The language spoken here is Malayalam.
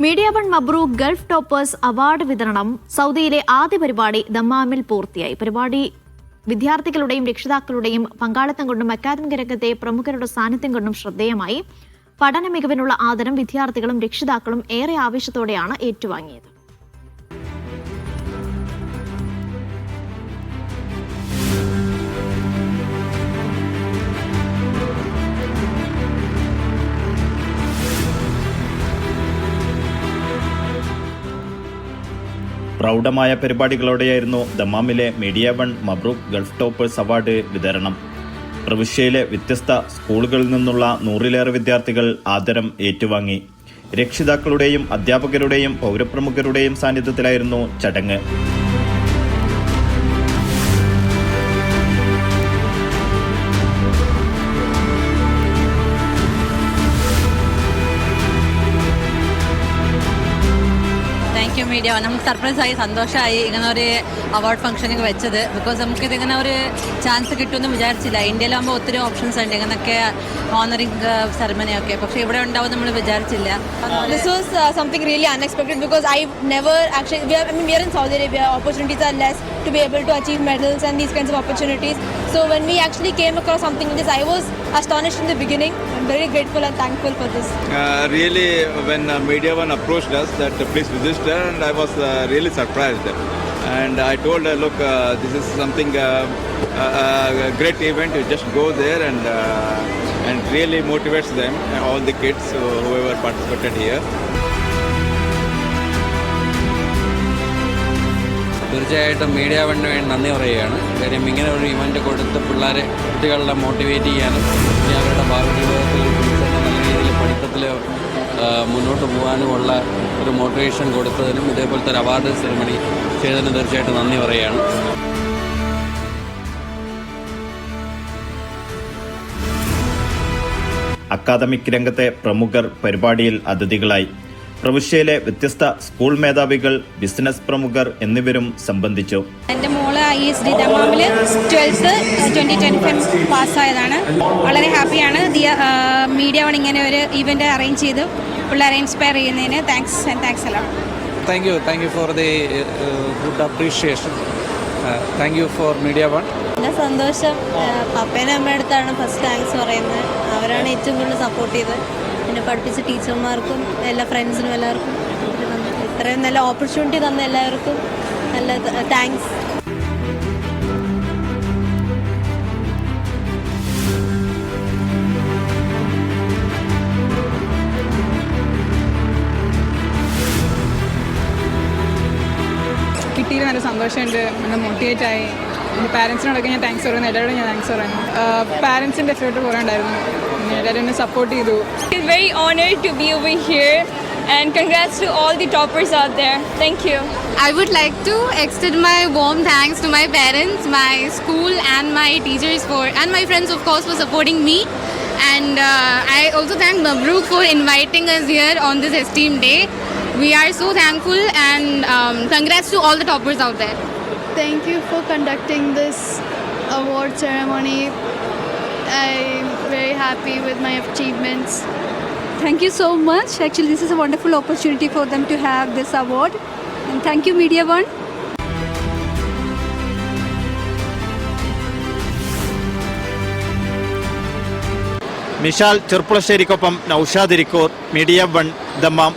Media one മബ്രൂക്ക് Gulf toppers award വിതരണം സൗദിയിലെ ആദ്യ പരിപാടി ദമ്മാമിൽ പൂർത്തിയായി. പരിപാടി വിദ്യാർത്ഥികളുടെയും രക്ഷിതാക്കളുടെയും പങ്കാളിത്തം കൊണ്ടും അക്കാദമിക രംഗത്തെ പ്രമുഖരുടെ സാന്നിധ്യം കൊണ്ടും ശ്രദ്ധേയമായി. പഠന മികവിനുള്ള ആദരം വിദ്യാർത്ഥികളും രക്ഷിതാക്കളും ഏറെ ആവേശത്തോടെയാണ് ഏറ്റുവാങ്ങിയത്. പ്രൗഢമായ പരിപാടികളോടെയായിരുന്നു ദമ്മാമിലെ media one മബ്രൂക്ക് Gulf toppers award വിതരണം. പ്രവിശ്യയിലെ വ്യത്യസ്ത സ്കൂളുകളിൽ നിന്നുള്ള 100-ലേറെ വിദ്യാർത്ഥികൾ ആദരം ഏറ്റുവാങ്ങി. രക്ഷിതാക്കളുടെയും അധ്യാപകരുടെയും പൗരപ്രമുഖരുടെയും സാന്നിധ്യത്തിലായിരുന്നു ചടങ്ങ്. മീഡിയ നമുക്ക് സർപ്രൈസായി സന്തോഷമായി ഇങ്ങനെ ഒരു അവാർഡ് ഫംഗ്ഷനൊക്കെ വെച്ചത്. ബിക്കോസ് നമുക്കിത് ഇങ്ങനെ ഒരു ചാൻസ് കിട്ടുമെന്ന് വിചാരിച്ചില്ല. ഇന്ത്യയിലാകുമ്പോൾ ഒത്തിരി ഓപ്ഷൻസ് ഉണ്ട് ഇങ്ങനെയൊക്കെ ഓണറിംഗ് സെറമണിയൊക്കെ, പക്ഷേ ഇവിടെ ഉണ്ടാവും നമ്മൾ വിചാരിച്ചില്ല. This was something really unexpected because I've never actually we are in Saudi Arabia, opportunities are less to be able to achieve medals and these kinds of opportunities. So when we actually came across something like this, I was astonished in the beginning. I'm very grateful and thankful for this. Really, when Media One approached us that please register, and I was really surprised. And I told her, look, this is something a great event. You just go there and really motivates them, all the kids whoever participated here. തീർച്ചയായിട്ടും മീഡിയ വണ്ണിന് വേണ്ടി നന്ദി പറയുകയാണ്. കാര്യം ഇങ്ങനെ ഒരു ഇവൻ്റ് കൊടുത്ത് കുട്ടികളെ മോട്ടിവേറ്റ് ചെയ്യാനും അവരുടെ ഭാവി ജീവിതത്തിൽ നല്ല രീതിയിൽ പഠിത്തത്തിൽ മുന്നോട്ട് പോകാനുമുള്ള ഒരു മോട്ടിവേഷൻ കൊടുത്തതിനും ഇതേപോലത്തെ ഒരു അവാർഡ് സെറിമണി ചെയ്തതിനും തീർച്ചയായിട്ടും നന്ദി പറയുകയാണ്. അക്കാദമിക് രംഗത്തെ പ്രമുഖർ പരിപാടിയിൽ അതിഥികളായി. പ്രവിശ്യയിലെ വ്യത്യസ്ത സ്കൂൾ മേധാവികൾ, ബിസിനസ് പ്രമുഖർ എന്നിവരും സംബന്ധിച്ചു. എൻ്റെ മോള് ISD ദമ്മാമിൽ 12th 2025 പാസ്സായതാണ്. വളരെ ഹാപ്പിയാണ്. മീഡിയ വൺ ഇങ്ങനെ ഒരു ഇവന്റ് അറേഞ്ച് ചെയ്തു പിള്ളേരെ ഇൻസ്പയർ ചെയ്യുന്നതിന് താങ്ക്സ് എല്ലാം. Thank you for the good appreciation. Thank you for media one. എൻ്റെ സന്തോഷം പപ്പേനെ അമ്മയുടെ അടുത്താണ് ഫസ്റ്റ് താങ്ക്സ് പറയുന്നത്. അവരാണ് ഏറ്റവും കൂടുതൽ സപ്പോർട്ട് ചെയ്തത്. എന്നെ പഠിപ്പിച്ച ടീച്ചർമാർക്കും എല്ലാ ഫ്രണ്ട്സിനും എല്ലാവർക്കും ഇത്രയും നല്ല ഓപ്പർച്യൂണിറ്റി തന്ന എല്ലാവർക്കും നല്ല താങ്ക്സ്. കിട്ടിയത് നല്ല സന്തോഷമുണ്ട്. എന്നെ മോട്ടിവേറ്റ് ആയി. എൻ്റെ പാരൻസിനോടൊക്കെ ഞാൻ താങ്ക്സ് പറയുന്നു. എല്ലാവരോടും ഞാൻ താങ്ക്സ് പറയുന്നു. പാരൻസിൻ്റെ എഫേർട്ട് കുറേ ഉണ്ടായിരുന്നു. എല്ലാവരും എന്നെ സപ്പോർട്ട് ചെയ്തു. It's very honored to be over here and congrats to all the toppers out there. Thank you. I would like to extend my warm thanks to my parents, my school and my teachers and my friends of course for supporting me. And I also thank Mabrook for inviting us here on this esteemed day. We are so thankful and congrats to all the toppers out there. Thank you for conducting this award ceremony. I'm very happy with my achievements. Thank you so much. Actually, this is a wonderful opportunity for them to have this award. And thank you, Media One. Mishal ചെർപ്പുളശ്ശേരിക്കൊപ്പം Naushad Irikkur, Media One Dammam.